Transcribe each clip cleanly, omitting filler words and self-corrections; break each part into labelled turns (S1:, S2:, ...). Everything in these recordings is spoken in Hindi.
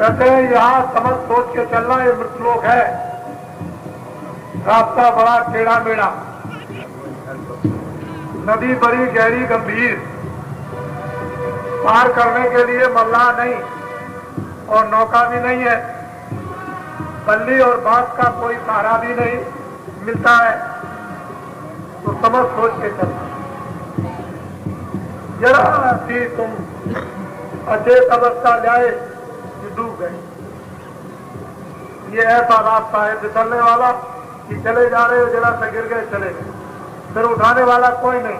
S1: कहते हैं यहाँ समझ सोच के चलना, ये मृतलोक है, रास्ता बड़ा टेढ़ा मेढ़ा, नदी बड़ी गहरी गंभीर, पार करने के लिए मल्लाह नहीं और नौका भी नहीं है, बल्ली और बांस का कोई सहारा भी नहीं मिलता है, तो समझ सोच के चलना। जरा सी तुम अचेत अवस्था लाए कि डूब गए। ये ऐसा रास्ता है फिसलने वाला कि चले जा रहे हो, जरा से गिर गए चले गए, फिर उठाने वाला कोई नहीं,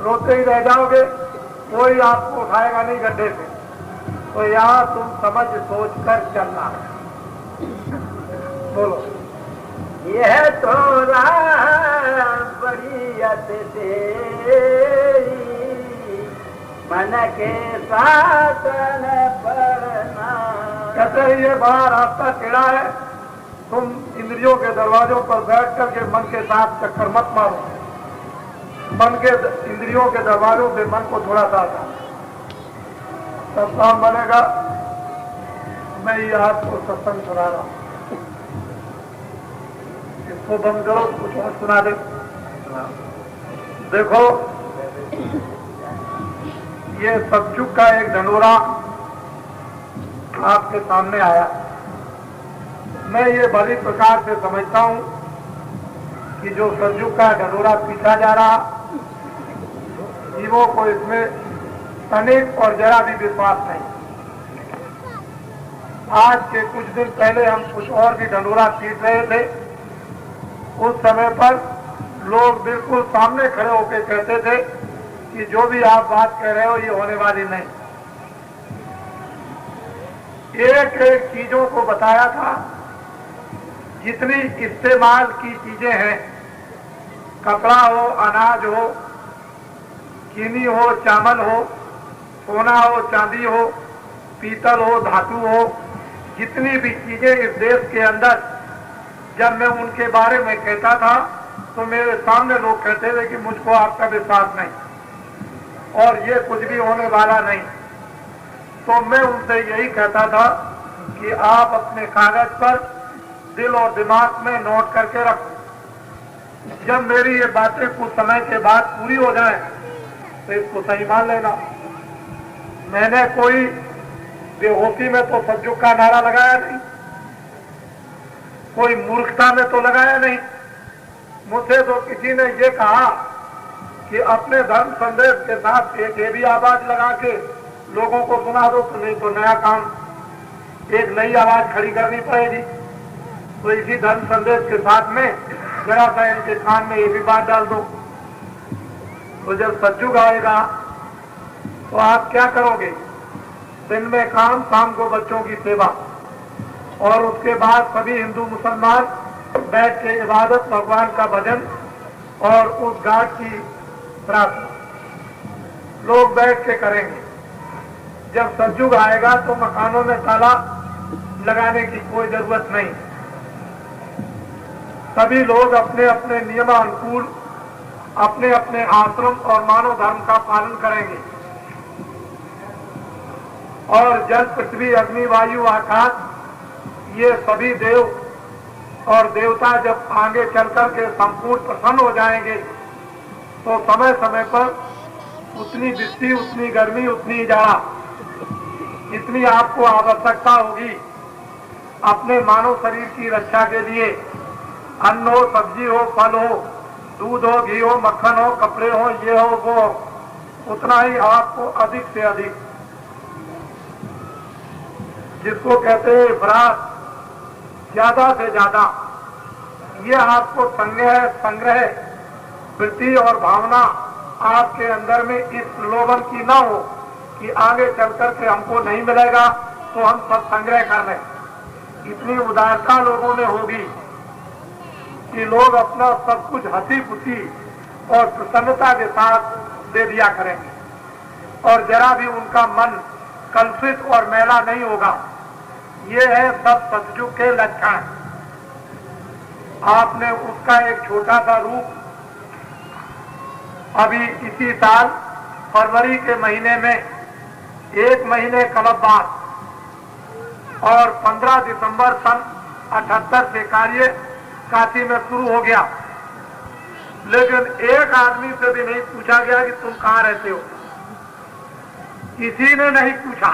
S1: रोते ही रह जाओगे, कोई आपको उठाएगा नहीं गड्ढे से। तो यहाँ तुम समझ सोच कर चलना है। बोलो।
S2: यह तो बड़ी अतिथि मन के साथ न पड़ना।
S1: कहते हैं ये बड़ा रास्ता टेढ़ा है, तुम इंद्रियों के दरवाजों पर बैठ करके मन के साथ चक्कर मत मारो, मन के इंद्रियों के दरवाजों से मन को थोड़ा सा हटा, तब काम बनेगा। मैं ये आपको सत्संग सुना रहा हूं, इसको बंद करो, कुछ और सुना दे। देखो ये सतयुग का एक ढंढोरा आपके सामने आया। मैं ये भली प्रकार से समझता हूं कि जो सतयुग का ढंढोरा पीछा जा रहा, जीवों को इसमें तनिक और जरा भी विश्वास नहीं। आज के कुछ दिन पहले हम कुछ और भी ढंढोरा पीट रहे थे, उस समय पर लोग बिल्कुल सामने खड़े होकर कहते थे कि जो भी आप बात कह रहे हो ये होने वाली नहीं। एक एक चीजों को बताया था, जितनी इस्तेमाल की चीजें हैं, कपड़ा हो, अनाज हो, चीनी हो, चावल हो, सोना हो, चांदी हो, पीतल हो, धातु हो, जितनी भी चीजें इस देश के अंदर, जब मैं उनके बारे में कहता था तो मेरे सामने लोग कहते थे कि मुझको आपका विश्वास नहीं और ये कुछ भी होने वाला नहीं। तो मैं उनसे यही कहता था कि आप अपने कागज पर दिल और दिमाग में नोट करके रखो, जब मेरी ये बातें कुछ समय के बाद पूरी हो जाए तो इसको सही मान लेना। मैंने कोई बेहोशी में तो सतयुग का नारा लगाया नहीं, कोई मूर्खता में तो लगाया नहीं। मुझसे तो किसी ने ये कहा कि अपने धर्म संदेश के साथ एक ये भी आवाज लगा के लोगों को सुना दो, तो नहीं तो नया काम, एक नई आवाज खड़ी करनी पड़ेगी। तो इसी धर्म संदेश के साथ में जरा सा इनके कान में ये भी बात डाल दो। तो जब सतयुग आएगा तो आप क्या करोगे? दिन में काम, शाम को बच्चों की सेवा, और उसके बाद सभी हिंदू मुसलमान बैठ के इबादत, भगवान का भजन और उस घाट की प्रार्थना लोग बैठ के करेंगे। जब सतयुग आएगा तो मकानों में ताला लगाने की कोई जरूरत नहीं, सभी लोग अपने अपने नियमानुकूल अपने अपने आश्रम और मानव धर्म का पालन करेंगे। और जल, पृथ्वी, अग्नि, वायु, आकाश, ये सभी देव और देवता जब आगे चलकर के संपूर्ण प्रसन्न हो जाएंगे तो समय समय पर उतनी वृष्टि, उतनी गर्मी, उतनी जाड़ा, इतनी आपको आवश्यकता होगी अपने मानव शरीर की रक्षा के लिए। अन्न हो, सब्जी हो, फल हो, दूध हो, घी हो, मक्खन हो, कपड़े हो, ये हो वो हो, उतना ही आपको अधिक से अधिक, जिसको कहते हैं इफरात, ज्यादा से ज्यादा, ये आपको संग्रह वृत्ति और भावना आपके अंदर में इस प्रलोभन की ना हो कि आगे चलकर के हमको नहीं मिलेगा तो हम सब संग्रह कर लें। इतनी उदारता लोगों में होगी कि लोग अपना सब कुछ हंसी खुशी और प्रसन्नता के साथ दे दिया करेंगे और जरा भी उनका मन कलुषित और मैला नहीं होगा। ये है सब सतयुग के लक्षण। आपने उसका एक छोटा सा रूप अभी इसी साल फरवरी के महीने में, एक महीने कलब बाद और 15 दिसंबर सन 78 से कार्य काशी में शुरू हो गया। लेकिन एक आदमी से भी नहीं पूछा गया कि तुम कहां रहते हो, किसी ने नहीं पूछा।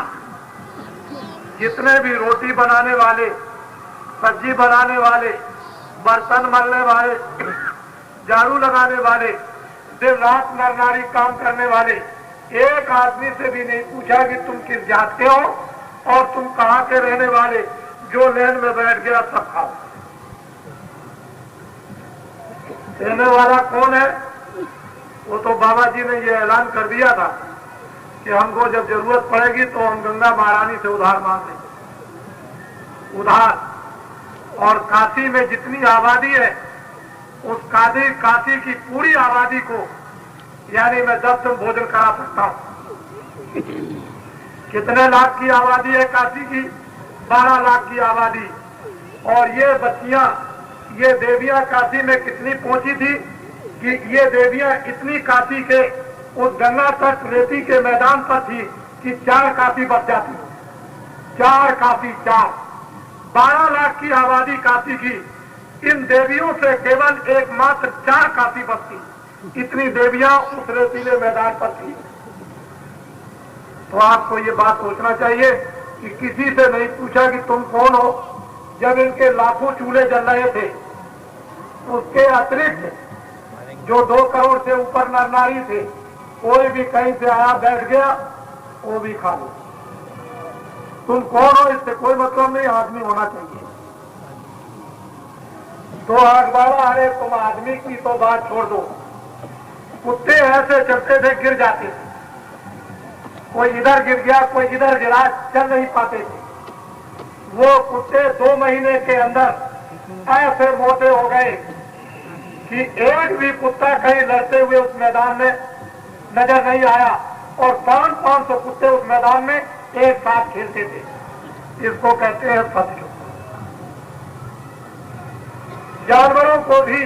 S1: जितने भी रोटी बनाने वाले, सब्जी बनाने वाले, बर्तन मलने वाले, झाड़ू लगाने वाले, दिन रात नर नारी काम करने वाले, एक आदमी से भी नहीं पूछा कि तुम किस जात के हो और तुम कहां के रहने वाले। जो लेन में बैठ गया सब खाओ। देने वाला कौन है? वो तो बाबा जी ने ये ऐलान कर दिया था कि हमको जब जरूरत पड़ेगी तो हम गंगा महारानी से उधार मांग लेंगे, उधार। और काशी में जितनी आबादी है उस काशी की पूरी आबादी को यानी मैं 10 दिन भोजन करा सकता हूं। कितने लाख की आबादी है काशी की? 12 लाख की आबादी। और ये बच्चियां, ये देवियां काशी में कितनी पहुंची थी कि ये देवियां इतनी काशी के उस गंगा तट रेती के मैदान पर थी कि 4 काशी बच जाती। 4 काशी, 4। 12 लाख की आबादी काशी की, इन देवियों से केवल एकमात्र 4 काशी बचती। इतनी देवियां उस रेतीले मैदान पर थी। तो आपको ये बात सोचना चाहिए कि किसी से नहीं पूछा कि तुम कौन हो। जब इनके लाखों चूल्हे जल रहे थे, उसके अतिरिक्त जो 2 करोड़ से ऊपर नर नारी थे, कोई भी कहीं से आया बैठ गया, वो भी खा लो। तुम कौन हो इससे कोई मतलब नहीं, आदमी होना चाहिए। तो आग वाला, अरे तुम आदमी की तो बात छोड़ दो, कुत्ते ऐसे चलते थे गिर जाते थे। कोई इधर गिर गया, कोई इधर गिरा, चल नहीं पाते थे। वो कुत्ते 2 महीने के अंदर ऐसे मोटे हो गए कि एक भी कुत्ता कहीं लड़ते हुए उस मैदान में नजर नहीं आया। और 500 कुत्ते उस मैदान में एक साथ खेलते थे। इसको कहते हैं सत्य। जानवरों को भी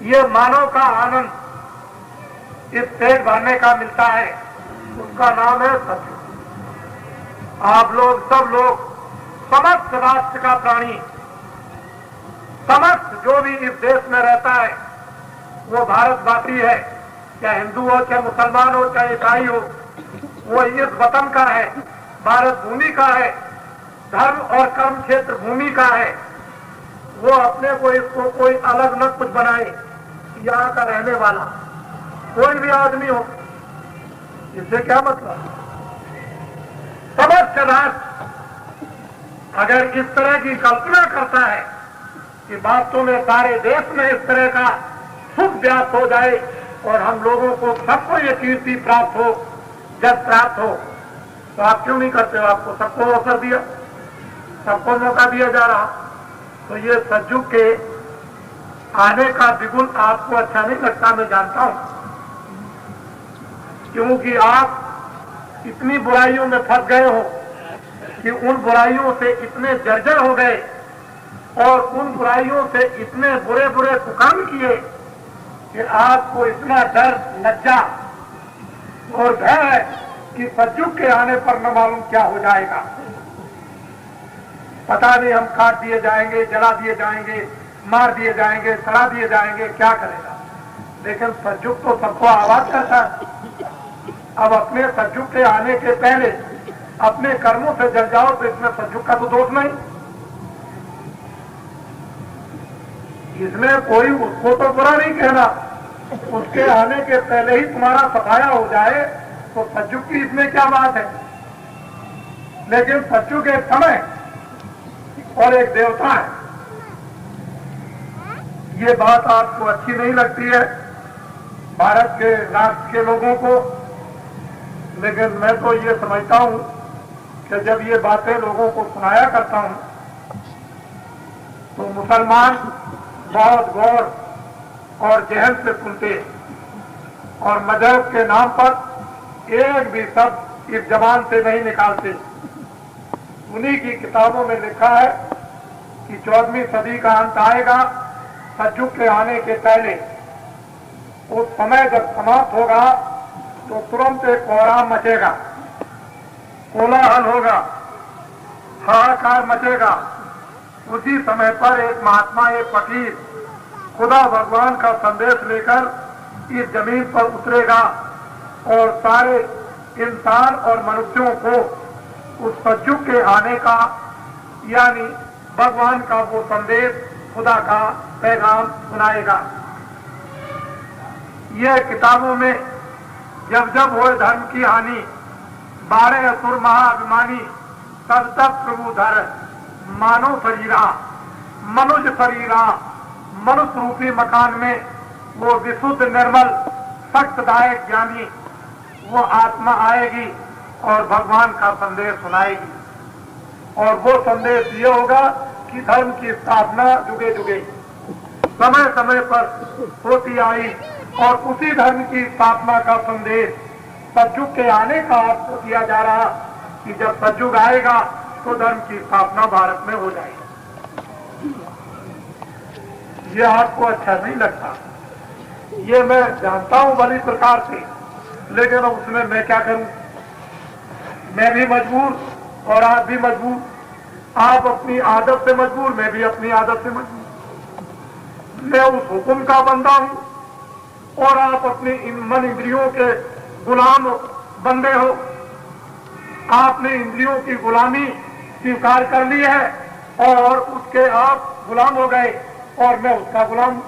S1: ये मानव का आनंद इस पेट भरने का मिलता है, उसका नाम है सत्य। आप लोग, सब लोग, समस्त राष्ट्र का प्राणी, समस्त जो भी इस देश में रहता है वो भारतवासी है। चाहे हिंदू हो, चाहे मुसलमान हो, चाहे ईसाई हो, वो इस वतन का है, भारत भूमि का है, धर्म और कर्म क्षेत्र भूमि का है। वो अपने को इसको कोई अलग न कुछ बनाए, यहाँ का रहने वाला कोई भी आदमी हो, इससे क्या मतलब। समस्त राष्ट्र अगर इस तरह की कल्पना करता है कि वास्तव में सारे देश में इस तरह का सुख व्याप्त हो जाए और हम लोगों को सबको ये कीर्ति प्राप्त हो, जब प्राप्त हो, तो आप क्यों नहीं करते हो? आपको सबको अवसर दिया, सबको मौका दिया जा रहा। तो ये सज्जुग के आने का बिगुल आपको अच्छा नहीं लगता, मैं जानता हूं, क्योंकि आप इतनी बुराइयों में फंस गए हो कि उन बुराइयों से इतने जर्जर हो गए और उन बुराइयों से इतने बुरे बुरे सुकाम किए कि आपको इतना डर, लज्जा और भय है कि सज्जुग के आने पर न मालूम क्या हो जाएगा। पता नहीं हम काट दिए जाएंगे, जला दिए जाएंगे, मार दिए जाएंगे, सड़ा दिए जाएंगे, क्या करेगा। लेकिन सज्जुग तो सबको आवाज करता है। अब अपने सज्जुग के आने के पहले अपने कर्मों से जल जाओ तो इसमें सज्जुग का तो दोष नहीं। इसमें कोई उसको तो बुरा नहीं कहना, उसके आने के पहले ही तुम्हारा सफाया हो जाए तो सज्जुग की इसमें क्या बात है। लेकिन सज्जुग एक समय और एक देवता है। ये बात आपको अच्छी नहीं लगती है भारत के राष्ट्र के लोगों को, लेकिन मैं तो ये समझता हूं कि जब ये बातें लोगों को सुनाया करता हूं तो मुसलमान बहुत गौर और जहन से सुनते और मजहब के नाम पर एक भी शब्द इस जबान से नहीं निकालते। उन्हीं की किताबों में लिखा है कि 14वीं सदी का अंत आएगा सज्जुग के आने के पहले। उस समय जब समाप्त होगा तो तुरंत एक कोहराम मचेगा, कोलाहल होगा, हाहाकार मचेगा। उसी समय पर एक महात्मा, एक फकीर खुदा भगवान का संदेश लेकर इस जमीन पर उतरेगा और सारे इंसान और मनुष्यों को उस सतयुग के आने का, यानी भगवान का वो संदेश, खुदा का पैगाम सुनाएगा। यह किताबों में जब जब हो धर्म की हानि, 12 असुर महाअभिमानी तब तब प्रभु धर मानव शरीरा, मनुष्य शरीरा, मनुष्य रूपी मकान में वो विशुद्ध निर्मल सख्तदायक ज्ञानी वो आत्मा आएगी और भगवान का संदेश सुनाएगी। और वो संदेश ये होगा कि धर्म की स्थापना जुगे जुगे समय समय पर होती आई और उसी धर्म की स्थापना का संदेश सतयुग के आने का आपको किया जा रहा कि जब सतयुग आएगा तो धर्म की स्थापना भारत में हो जाएगी। ये आपको अच्छा नहीं लगता, ये मैं जानता हूं भली प्रकार से, लेकिन उसमें मैं क्या करूं? मैं भी मजबूर और आप भी मजबूर। आप अपनी आदत से मजबूर, मैं भी अपनी आदत से मजबूर। मैं उस हुक्म का बंदा हूं और आप अपनी मन इंद्रियों के गुलाम बंदे हो। आपने इंद्रियों की गुलामी स्वीकार कर ली है और उसके आप गुलाम हो गए और मैं उसका गुलाम।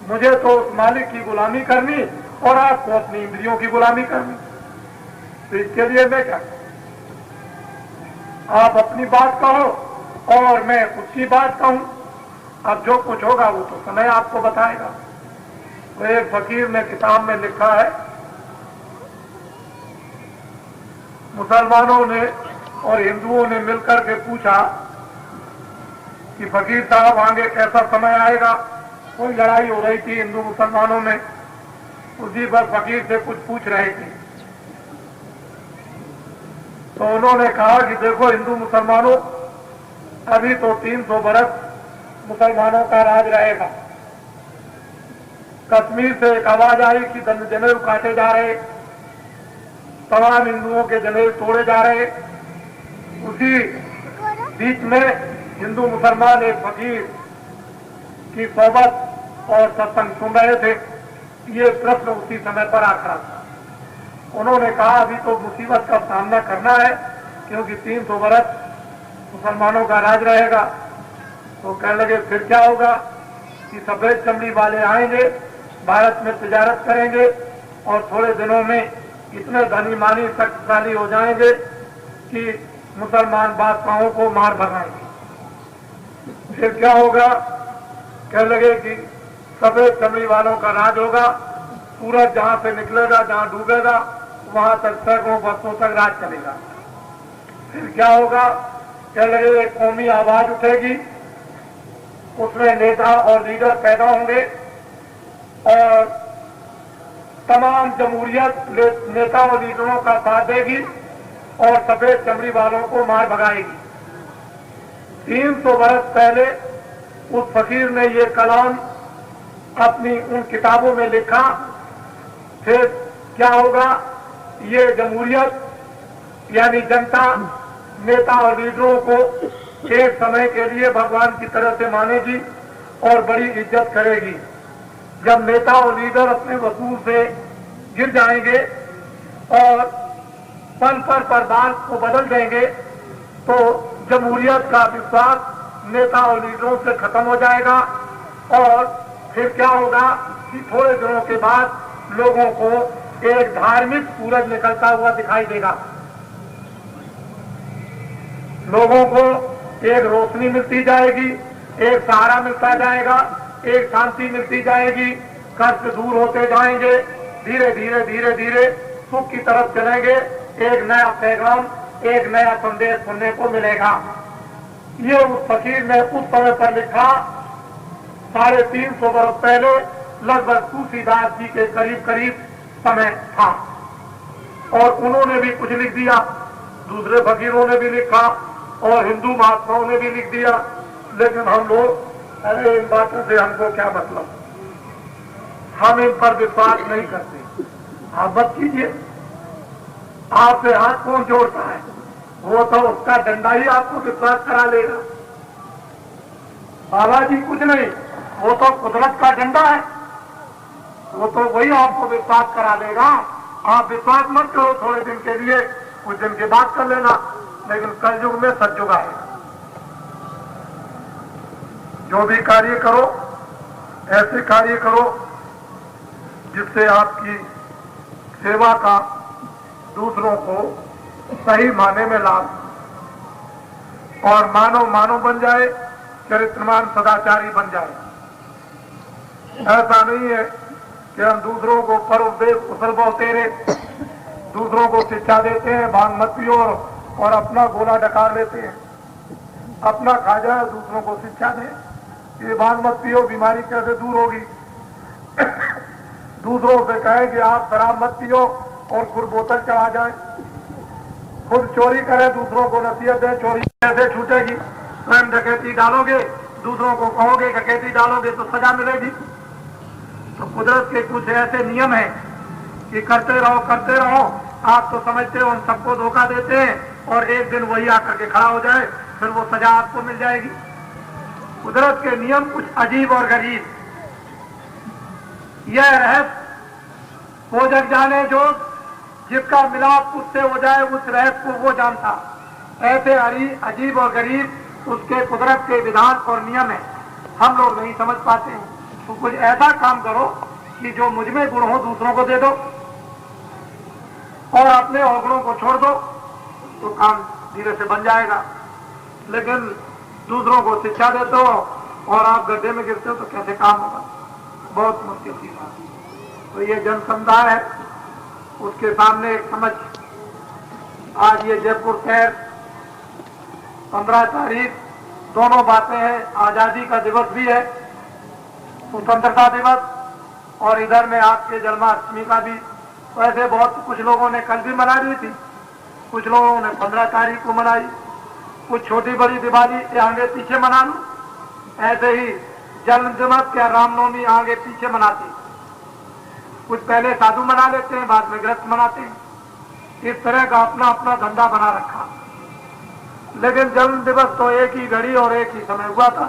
S1: मुझे तो उस मालिक की गुलामी करनी और आपको अपनी इंद्रियों की गुलामी करनी। तो इसके लिए मैं क्या, आप अपनी बात कहो और मैं उसकी बात कहूं। अब जो कुछ होगा वो तो समय आपको बताएगा। तो एक फकीर ने किताब में लिखा है, मुसलमानों ने और हिंदुओं ने मिलकर के पूछा कि फकीर साहब आगे कैसा समय आएगा। कोई लड़ाई हो रही थी हिंदू मुसलमानों में, उसी पर फकीर से कुछ पूछ रहे थे। तो उन्होंने कहा कि देखो हिंदू मुसलमानों, अभी तो 300 बरस मुसलमानों का राज रहेगा। कश्मीर से एक आवाज आई कि जनेऊ काटे जा रहे, तमाम हिंदुओं के जनेऊ तोड़े जा रहे। उसी बीच में हिंदू मुसलमान एक फकीर की सोबत और सत्संग सुन रहे थे। ये प्रश्न उसी समय पर आ खड़ा था। उन्होंने कहा अभी तो मुसीबत का सामना करना है क्योंकि 300 बरस मुसलमानों का राज रहेगा। तो कहने लगे फिर क्या होगा कि सफेद चमड़ी वाले आएंगे, भारत में तिजारत करेंगे और थोड़े दिनों में इतने धनी मानी शक्तिशाली हो जाएंगे कि मुसलमान बादशाहों को मार भगाएंगे। फिर क्या होगा? कहने लगे कि सफेद चमड़ी वालों का राज होगा, सूरज जहां से निकलेगा, जहां डूबेगा, वहां तक सैकड़ों वर्षों तक राज चलेगा। फिर क्या होगा? कहने लगे एक कौमी आवाज उठेगी, उसमें नेता और लीडर पैदा होंगे और तमाम जमहूरियत नेता और लीडरों का साथ देगी और सफेद चमड़ी वालों को मार भगाएगी। 300 बरस पहले उस फकीर ने ये कलाम अपनी उन किताबों में लिखा। फिर क्या होगा? ये जमहूरियत यानी जनता नेता और लीडरों को एक समय के लिए भगवान की तरह से मानेगी और बड़ी इज्जत करेगी। जब नेता और लीडर अपने वसूल से गिर जाएंगे और पल पर बात को बदल देंगे तो जमहूरियत का विश्वास नेता और लीडरों से खत्म हो जाएगा। और फिर क्या होगा कि थोड़े दिनों के बाद लोगों को एक धार्मिक सूरज निकलता हुआ दिखाई देगा। लोगों को एक रोशनी मिलती जाएगी, एक सहारा मिलता जाएगा, एक शांति मिलती जाएगी, कष्ट दूर होते जाएंगे, धीरे धीरे धीरे धीरे सुख की तरफ चलेंगे। एक नया पैगाम, एक नया संदेश सुनने को मिलेगा। ये उस फकीर ने उस समय पर लिखा, 350 वर्ष पहले, लगभग तुलसीदास जी के करीब करीब समय था। और उन्होंने भी कुछ लिख दिया, दूसरे फकीरों ने भी लिखा और हिंदू महात्माओं ने भी लिख दिया। लेकिन हम लोग, अरे इन बातों से हमको क्या मतलब, हम इन पर विश्वास नहीं करते। आप मत कीजिए, आपसे हाथ कौन जोड़ता है? वो तो उसका डंडा ही आपको विश्वास करा लेगा। बाबा जी कुछ नहीं, वो तो कुदरत का डंडा है, वो तो वही आपको विश्वास करा देगा। आप विश्वास मत करो थोड़े दिन के लिए, कुछ दिन के बाद कर लेना, लेकिन कलयुग में सतयुग आएगा। जो भी कार्य करो ऐसे कार्य करो जिससे आपकी सेवा का दूसरों को सही माने में लाभ और मानव मानव बन जाए, चरित्रमान सदाचारी बन जाए। ऐसा नहीं है कि हम दूसरों को परोपदेश कुशल बोलते रहे, दूसरों को शिक्षा देते हैं, भांग मत पियो और अपना गोला डकार लेते हैं, अपना खा जाए दूसरों को शिक्षा दें ये भांग मत पियो, बीमारी कैसे दूर होगी। दूसरों से कहें कि आप शराब मत पियो और खुद बोतल चढ़ा जाए, खुद चोरी करें दूसरों को नसीहत दें, चोरी कैसे छूटेगी। स्वयं डकैती डालोगे, दूसरों को कहोगे डकैती डालोगे तो सजा मिलेगी। तो कुदरत के कुछ ऐसे नियम हैं कि करते रहो। आप तो समझते हो हम सबको धोखा देते हैं और एक दिन वही आकर के खड़ा हो जाए, फिर वो सजा आपको मिल जाएगी। कुदरत के नियम कुछ अजीब और गरीब। यह रहस्य वो जग जाने जो जिसका मिलाप उससे हो जाए, उस रहस्य को वो जानता। ऐसे अजीब और गरीब उसके कुदरत के विधान और नियम है, हम लोग नहीं समझ पाते हैं। तो कुछ ऐसा काम करो कि जो मुझ में गुण हो दूसरों को दे दो और अपने अवगुणों को छोड़ दो, तो काम धीरे से बन जाएगा। लेकिन दूसरों को शिक्षा देते हो और आप गड्ढे में गिरते हो तो कैसे काम होगा, बहुत मुश्किल की बात। तो ये जन समुदाय है, उसके सामने एक समझ। आज ये जयपुर शहर 15 तारीख दोनों बातें हैं, आजादी का दिवस भी है, स्वतंत्रता दिवस, और इधर में आपके जन्माष्टमी का भी। वैसे बहुत कुछ लोगों ने कल भी मना ली थी, कुछ लोगों ने 15 तारीख को मनाई, कुछ छोटी बड़ी दिवाली आगे पीछे मना लूं। ऐसे ही जन्म दिवस या रामनवमी आगे पीछे मनाते, कुछ पहले साधु मना लेते हैं, बाद में गृहस्थ मनाते हैं। इस तरह का अपना अपना धंधा बना रखा। लेकिन जन्म दिवस तो एक ही घड़ी और एक ही समय हुआ था।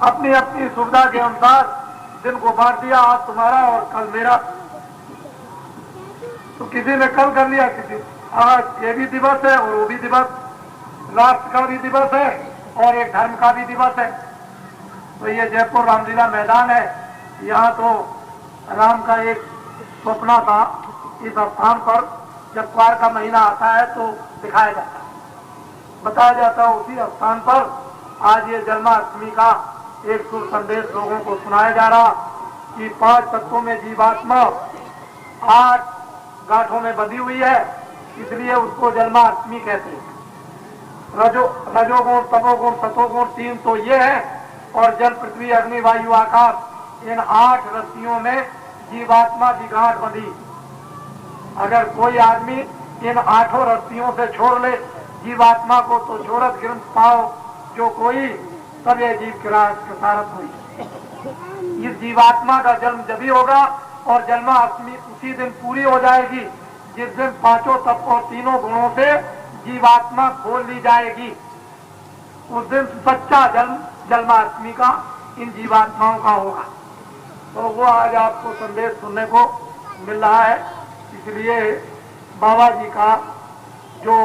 S1: अपनी अपनी सुविधा के अनुसार दिन को बांट दिया, आज तुम्हारा और कल मेरा। तो किसी ने कल कर लिया, किसी आज ये भी दिवस है और वो भी दिवस, राष्ट्र का भी दिवस है और एक धर्म का भी दिवस है। तो ये जयपुर रामलीला मैदान है, यहाँ तो राम का एक स्वप्न था। इस स्थान पर जब क्वार का महीना आता है तो दिखाया जाता है, बताया जाता है। उसी स्थान पर आज ये जन्माष्टमी का एक शुभ संदेश लोगों को सुनाया जा रहा कि 5 तत्वों में जीवात्मा 8 गांठों में बंधी हुई है, इसलिए उसको जन्माष्टमी कहते हैं। रजोगुण, तमोगुण, सतोगुण 3 तो ये है, और जल, पृथ्वी, अग्नि, वायु, आकाश, इन 8 रस्सियों में जीवात्मा की गांठ बंधी। अगर कोई आदमी इन 8 रस्सियों से छोड़ ले जीवात्मा को, तो छोड़त गिरंत पाओ जो कोई, तब यह जीव किरारत हुई। इस जीवात्मा का जन्म जभी होगा और जन्माष्टमी उसी दिन पूरी हो जाएगी जिस दिन 5 तत्व और 3 गुणों से जीवात्मा खोल ली जाएगी। उस दिन सच्चा जन्म जन्माष्टमी का इन जीवात्माओं का होगा। तो वो आज आपको संदेश सुनने को मिल रहा है। इसलिए बाबा जी का जो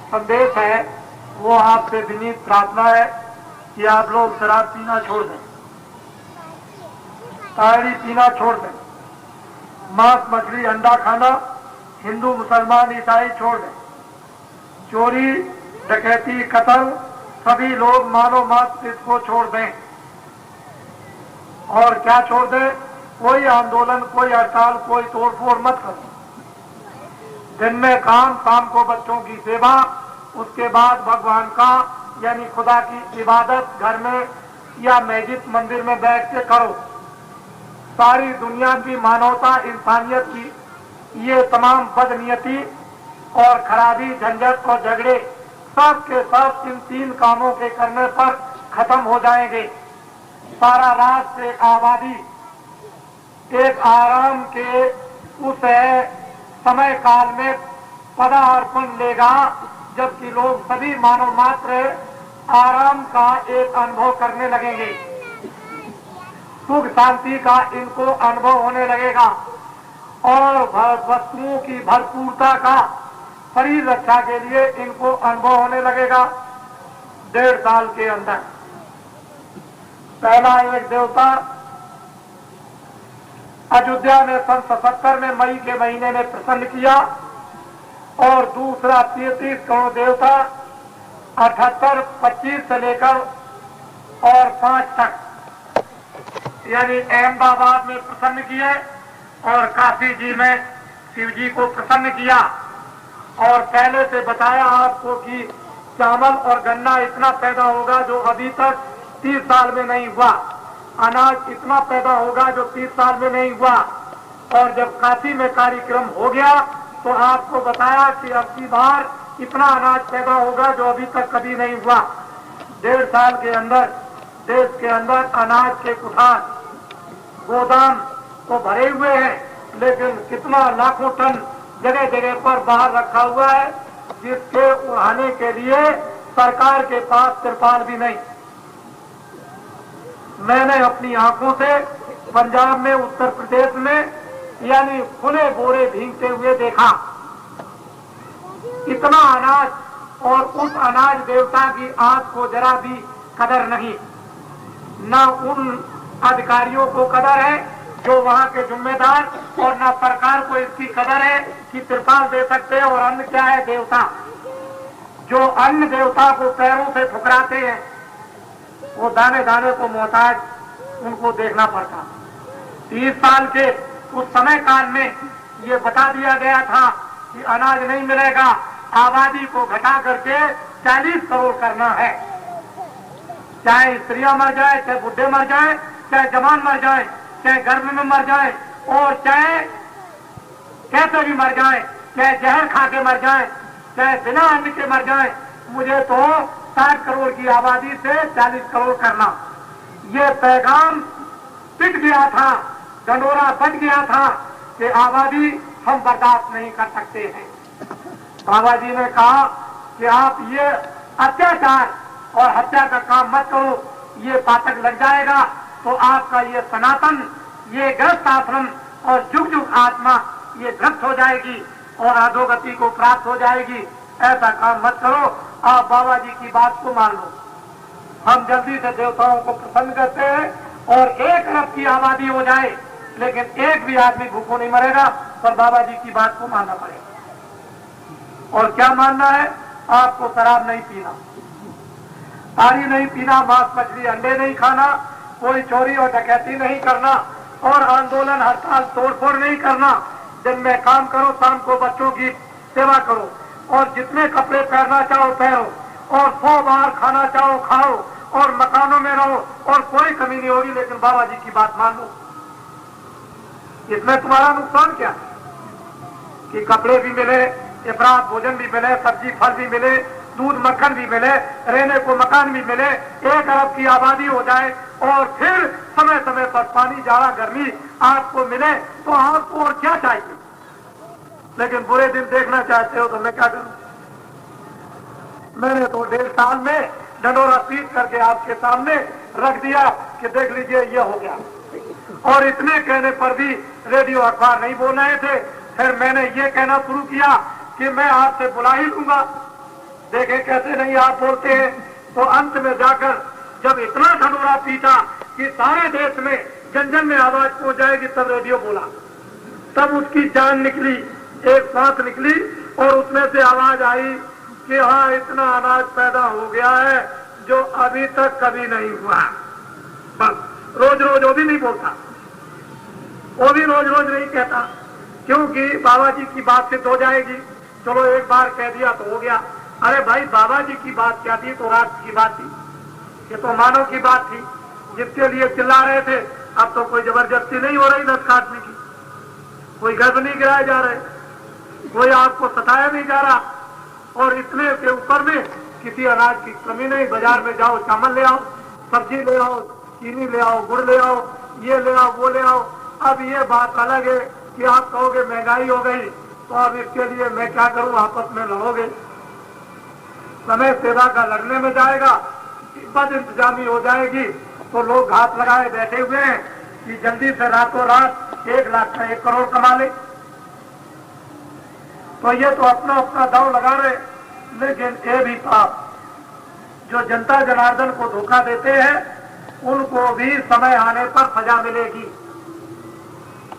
S1: संदेश है वो आपसे विनीत प्रार्थना है कि आप लोग शराब पीना छोड़ दें, ताड़ी पीना छोड़ दें, मांस, मछली, अंडा खाना हिंदू, मुसलमान, ईसाई छोड़ दें, चोरी, डकैती, कत्ल सभी लोग मानव मात्र इसको छोड़ दें। और क्या छोड़ दें? कोई आंदोलन, कोई हड़ताल, कोई तोड़फोड़ मत करो। दिन में काम, शाम को बच्चों की सेवा, उसके बाद भगवान का यानी खुदा की इबादत घर में या मस्जिद मंदिर में बैठ के करो। सारी दुनिया की मानवता, इंसानियत की ये तमाम बदनीयती और खराबी, झंझट और झगड़े सब के सब इन 3 कामों के करने पर खत्म हो जाएंगे। सारा राष्ट्र, एक आबादी, एक आराम के उस समय काल में पदार्पण लेगा, जबकि लोग सभी मानव मात्र आराम का एक अनुभव करने लगेंगे, सुख शांति का इनको अनुभव होने लगेगा और वस्तुओं की भरपूरता का शरीर रक्षा के लिए इनको अनुभव होने लगेगा। 1.5 साल के अंदर पहला एक देवता अयोध्या में सन 77 में मई के महीने में प्रसन्न किया और दूसरा 33 करोड़ देवता 78, 25 से लेकर और 5 तक यानी अहमदाबाद में प्रसन्न किए और काशी जी में शिव जी को प्रसन्न किया। और पहले से बताया आपको कि चावल और गन्ना इतना पैदा होगा जो अभी तक 30 साल में नहीं हुआ, अनाज इतना पैदा होगा जो 30 साल में नहीं हुआ। और जब काशी में कार्यक्रम हो गया तो आपको बताया कि अब की बार इतना अनाज पैदा होगा जो अभी तक कभी नहीं हुआ। 1.5 साल के अंदर देश के अंदर अनाज के कुठार गोदाम तो भरे हुए हैं, लेकिन कितना लाखों टन जगह जगह पर बाहर रखा हुआ है, जिसके उड़ाने के लिए सरकार के पास तिरपाल भी नहीं। मैंने अपनी आंखों से पंजाब में, उत्तर प्रदेश में यानी खुले बोरे भीगते हुए देखा। इतना अनाज और उस अनाज देवता की आंख को जरा भी कदर नहीं, न उन अधिकारियों को कदर है जो वहां के जिम्मेदार, और न सरकार को इसकी कदर है कि तिरपाल दे सकते हैं। और अन्न क्या है? देवता। जो अन्न देवता को पैरों से ठुकराते हैं वो दाने दाने को मोहताज उनको देखना पड़ता। 30 साल के उस समय काल में ये बता दिया गया था कि अनाज नहीं मिलेगा, आबादी को घटा करके 40 करोड़ करना है। चाहे स्त्रियां मर जाए, चाहे बुढ़े मर जाए, चाहे जवान मर जाए, चाहे गर्भ में मर जाए और चाहे कैसे भी मर जाए, चाहे जहर खा के मर जाए, चाहे बिना अन्न के मर जाए, मुझे तो 60 करोड़ की आबादी से 40 करोड़ करना। ये पैगाम टिक गया था, ढंढोरा बच गया था कि आबादी हम बर्दाश्त नहीं कर सकते हैं। बाबा जी ने कहा कि आप ये अत्याचार और हत्या का काम मत करो, ये पातक लग जाएगा तो आपका ये सनातन, ये ग्रस्त आश्रम और जुग जुग आत्मा ये ध्वस्त हो जाएगी और अधोगति को प्राप्त हो जाएगी। ऐसा काम मत करो, आप बाबा जी की बात को मान लो। हम जल्दी से देवताओं को प्रसन्न करते हैं और 1 अरब की आबादी हो जाए, लेकिन एक भी आदमी भूखों नहीं मरेगा, पर बाबा जी की बात को मानना पड़ेगा। और क्या मानना है? आपको शराब नहीं पीना, ताड़ी नहीं पीना, मांस मछली अंडे नहीं खाना, कोई चोरी और डकैती नहीं करना और आंदोलन हड़ताल तोड़फोड़ नहीं करना। दिन में काम करो, शाम को बच्चों की सेवा करो और जितने कपड़े पहनना चाहो पहनो और 100 बार खाना चाहो खाओ और मकानों में रहो और कोई कमी नहीं होगी, लेकिन बाबा जी की बात मान लो। इसमें तुम्हारा नुकसान क्या कि कपड़े भी मिले, इफरात भोजन भी मिले, सब्जी फल भी मिले, दूध मक्खन भी मिले, रहने को मकान भी मिले, 1 अरब की आबादी हो जाए और फिर समय समय पर पानी, जाड़ा, गर्मी आपको मिले, तो आपको और क्या चाहिए? लेकिन बुरे दिन देखना चाहते हो तो मैं क्या करूं? मैंने तो 1.5 साल में ढंढोरा पीट करके आपके सामने रख दिया कि देख लीजिए ये हो गया। और इतने कहने पर भी रेडियो अखबार नहीं बोल रहे थे। फिर मैंने ये कहना शुरू किया कि मैं आपसे बुला ही लूंगा, देखे कैसे नहीं आप बोलते हैं। तो अंत में जाकर जब इतना ढंढोरा पीटा कि सारे देश में जन जन में आवाज पहुंच जाएगी, तब रेडियो बोला, तब उसकी जान निकली, एक सांस निकली और उसमें से आवाज आई कि हाँ, इतना अनाज पैदा हो गया है जो अभी तक कभी नहीं हुआ। बस रोज रोज वो भी नहीं बोलता, वो भी रोज रोज नहीं कहता, क्योंकि बाबा जी की बात सिद्ध हो जाएगी। चलो एक बार कह दिया तो हो गया। अरे भाई, बाबा जी की बात क्या थी? तो राष्ट्र की बात थी, ये तो मानव की बात थी जिसके लिए चिल्ला रहे थे। अब तो कोई जबरदस्ती नहीं हो रही नस काटने की, कोई गर्भ नहीं गिराए जा रहे, कोई आपको सताया नहीं जा रहा। और इतने के ऊपर में किसी अनाज की कमी नहीं। बाजार में जाओ, चावल ले आओ, सब्जी ले आओ, चीनी ले आओ, गुड़ ले आओ, ये ले आओ, वो ले आओ। अब ये बात अलग है कि आप कहोगे महंगाई हो गई, तो अब इसके लिए मैं क्या करूं, आपस में लड़ोगे, समय सेवा का लड़ने में जाएगा, बद इंतजामी हो जाएगी, तो लोग घात लगाए बैठे हुए हैं कि जल्दी से रातों रात 1 लाख का 1 करोड़ कमा ले। तो ये तो अपना अपना दांव लगा रहे, लेकिन ये भी पाप, जो जनता जनार्दन को धोखा देते हैं उनको भी समय आने पर सजा मिलेगी,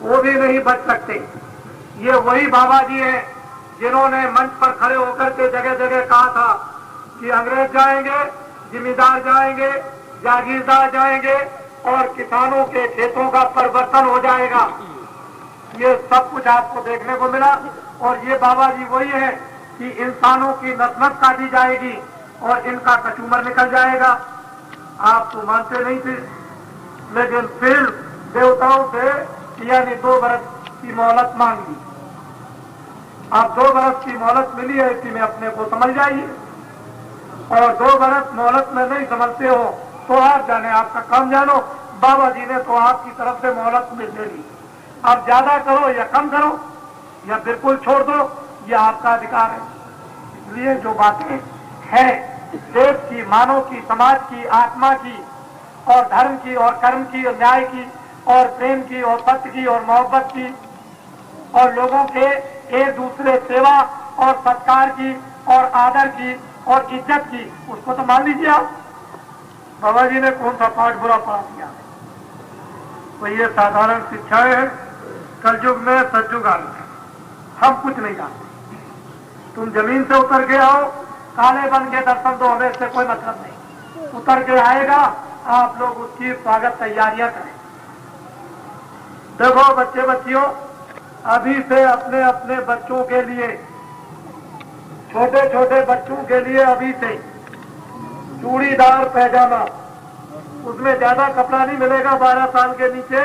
S1: वो भी नहीं बच सकते। ये वही बाबा जी हैं जिन्होंने मंच पर खड़े होकर के जगह जगह कहा था कि अंग्रेज जाएंगे, जिम्मेदार जाएंगे, जागीरदार जाएंगे और किसानों के खेतों का परिवर्तन हो जाएगा। ये सब कुछ आपको देखने को मिला। और ये बाबा जी वही है कि इंसानों की नस्ल काटी जाएगी और इनका कचूमर निकल जाएगा। आप तो मानते नहीं थे, लेकिन फिर देवताओं से यानी 2 बरस की मोहलत मांगी। आप 2 बरस की मोहलत मिली है, इसी में अपने को समझ जाइए। और 2 बरस मोहलत में नहीं समझते हो तो आप जाने, आपका काम जानो। बाबा जी ने तो आपकी तरफ से मोहलत मिल ली। अब ज्यादा करो या कम करो या बिल्कुल छोड़ दो, ये आपका अधिकार है। इसलिए जो बातें हैं देश की, मानव की, समाज की, आत्मा की और धर्म की और कर्म की और न्याय की और प्रेम की और सत्य की और मोहब्बत की और लोगों के एक दूसरे सेवा और सत्कार की और आदर की और इज्जत की, उसको तो मान लीजिए आप। बाबा जी ने कौन सा पाठ बुरा पढ़ा दिया? तो ये साधारण शिक्षाएं हैं। कलयुग में सतयुग आ गया, हम कुछ नहीं जानते। तुम जमीन से उतर के आओ, काले बन के दर्शन दो, हमें इससे कोई मतलब नहीं। उतर के आएगा, आप लोग उसकी स्वागत तैयारियां करें। देखो बच्चे बच्चियों, अभी से अपने अपने बच्चों के लिए, छोटे छोटे बच्चों के लिए अभी से चूड़ीदार पैजामा, उसमें ज्यादा कपड़ा नहीं मिलेगा। 12 साल के नीचे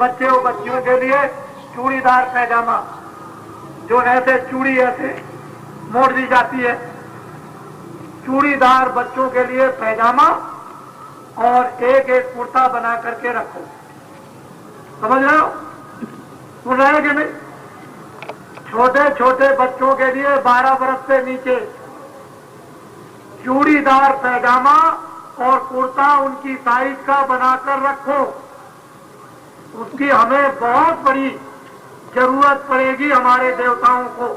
S1: बच्चे और बच्चियों के लिए चूड़ीदार पैजामा, जो ऐसे चूड़ी ऐसे मोड़ दी जाती है, चूड़ीदार बच्चों के लिए पैजामा और एक एक कुर्ता बना करके रखो। समझ रहे हो? सुन रहे हैं कि नहीं? छोटे छोटे बच्चों के लिए 12 बरस से नीचे चूड़ीदार पैजामा और कुर्ता उनकी साइज का बनाकर रखो। उसकी हमें बहुत बड़ी जरूरत पड़ेगी हमारे देवताओं को।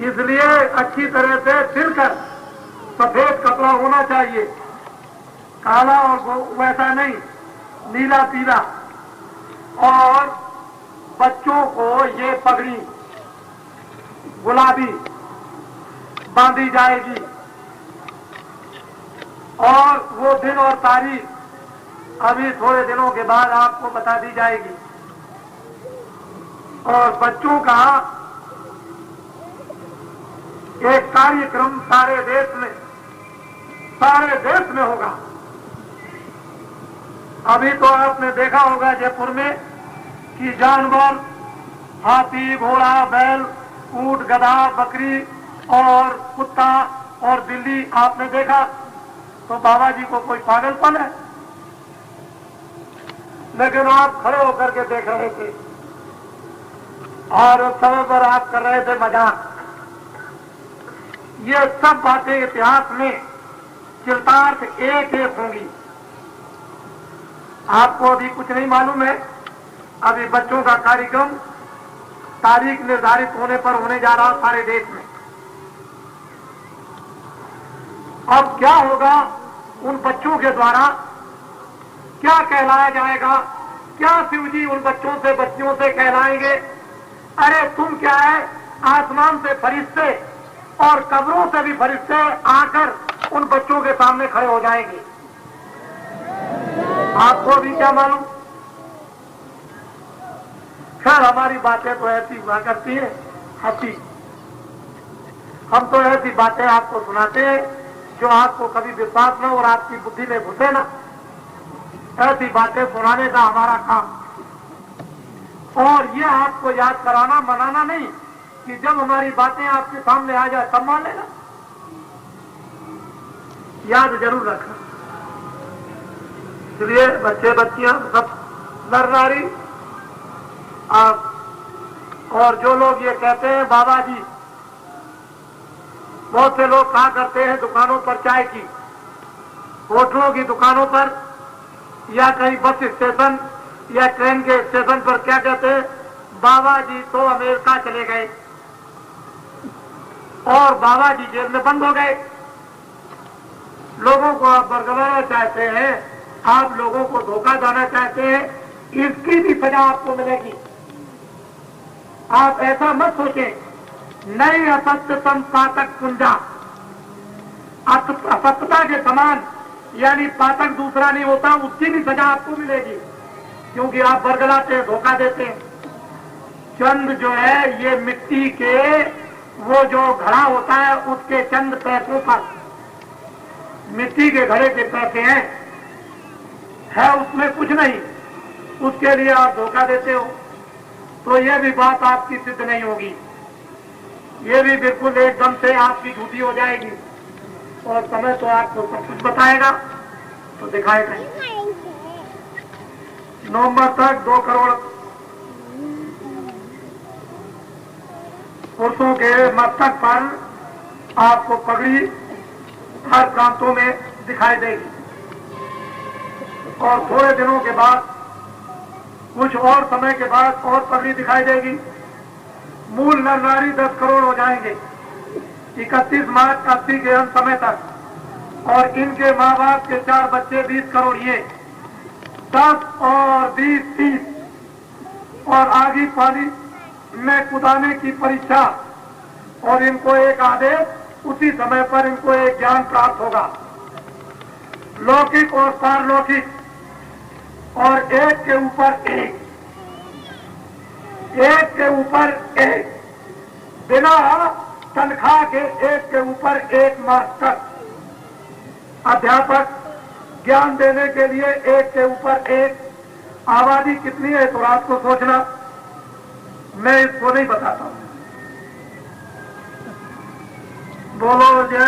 S1: इसलिए अच्छी तरह से सिलकर सफेद कपड़ा होना चाहिए, काला और वैसा नहीं, नीला पीला। और बच्चों को ये पगड़ी गुलाबी बांधी जाएगी और वो दिन और तारीख अभी थोड़े दिनों के बाद आपको बता दी जाएगी। और बच्चों का एक कार्यक्रम सारे देश में होगा। अभी तो आपने देखा होगा जयपुर में कि जानवर, हाथी, घोड़ा, बैल, ऊंट, गधा, बकरी और कुत्ता और बिल्ली आपने देखा, तो बाबा जी को कोई पागलपन है? लेकिन आप खड़े होकर के देख रहे थे और उस समय पर आप कर रहे थे मजाक। ये सब बातें इतिहास में चिरतार्थ एक एक होंगी। आपको अभी कुछ नहीं मालूम है। अभी बच्चों का कार्यक्रम तारीख निर्धारित होने पर होने जा रहा सारे देश में। अब क्या होगा उन बच्चों के द्वारा, क्या कहलाया जाएगा, क्या शिव जी उन बच्चों से बच्चियों से कहलाएंगे? अरे तुम क्या है, आसमान से फरिश्ते और कब्रों से भी फरिश्ते आकर उन बच्चों के सामने खड़े हो जाएंगे। आपको भी क्या मालूम? खैर हमारी बातें तो ऐसी हुआ करती है, हंसी। हम तो ऐसी बातें आपको सुनाते हैं जो आपको कभी विश्वास न और आपकी बुद्धि में घुसे ना। ऐसी बातें सुनाने का हमारा काम। और ये आपको याद कराना, मनाना नहीं कि जब हमारी बातें आपके सामने आ जाए तब मान लेना। याद जरूर रखना। इसलिए बच्चे बच्चियां सब नर नारी, आप और जो लोग ये कहते हैं बाबा जी, बहुत से लोग कहा करते हैं दुकानों पर चाय की, होटलों की दुकानों पर या कहीं बस स्टेशन या ट्रेन के स्टेशन पर क्या कहते हैं, बाबा जी तो अमेरिका चले गए और बाबा जी जेल में बंद हो गए। लोगों को आप बरगलाना चाहते हैं, आप लोगों को धोखा देना चाहते हैं, इसकी भी सजा आपको मिलेगी। आप ऐसा मत सोचें, नहीं असत्य संपातक कुंजा, असत्यता के समान यानी पातक दूसरा नहीं होता, उसकी भी सजा आपको मिलेगी, क्योंकि आप बरगलाते हैं, धोखा देते हैं। चंद जो है ये मिट्टी के वो जो घड़ा होता है उसके चंद पैसों पर, मिट्टी के घड़े के पैसे हैं, है उसमें कुछ नहीं, उसके लिए आप धोखा देते हो, तो ये भी बात आपकी सिद्ध नहीं होगी, ये भी बिल्कुल एकदम से आपकी झूठी हो जाएगी और समय तो आपको सब कुछ बताएगा, तो दिखाएगा। नवंबर तक 2 करोड़ पुरुषों के मस्तक पर आपको पगड़ी हर प्रांतों में दिखाई देगी और थोड़े दिनों के बाद, कुछ और समय के बाद और पगड़ी दिखाई देगी। मूल नर नारी 10 करोड़ हो जाएंगे 31 मार्च 80 के अंत समय तक, और इनके माँ बाप के 4 बच्चे 20 करोड़, ये 10 और 20 30, और आगे पानी में कूदाने की परीक्षा, और इनको एक आदेश, उसी समय पर इनको एक ज्ञान प्राप्त होगा, लौकिक और पारलौकिक, और एक के ऊपर एक, एक के ऊपर एक, बिना तनख्वाह के एक के ऊपर एक मास्टर अध्यापक ज्ञान देने के लिए एक के ऊपर एक। आबादी कितनी है तो रात को सोचना, मैं इसको नहीं बताता हूं। बोलो जय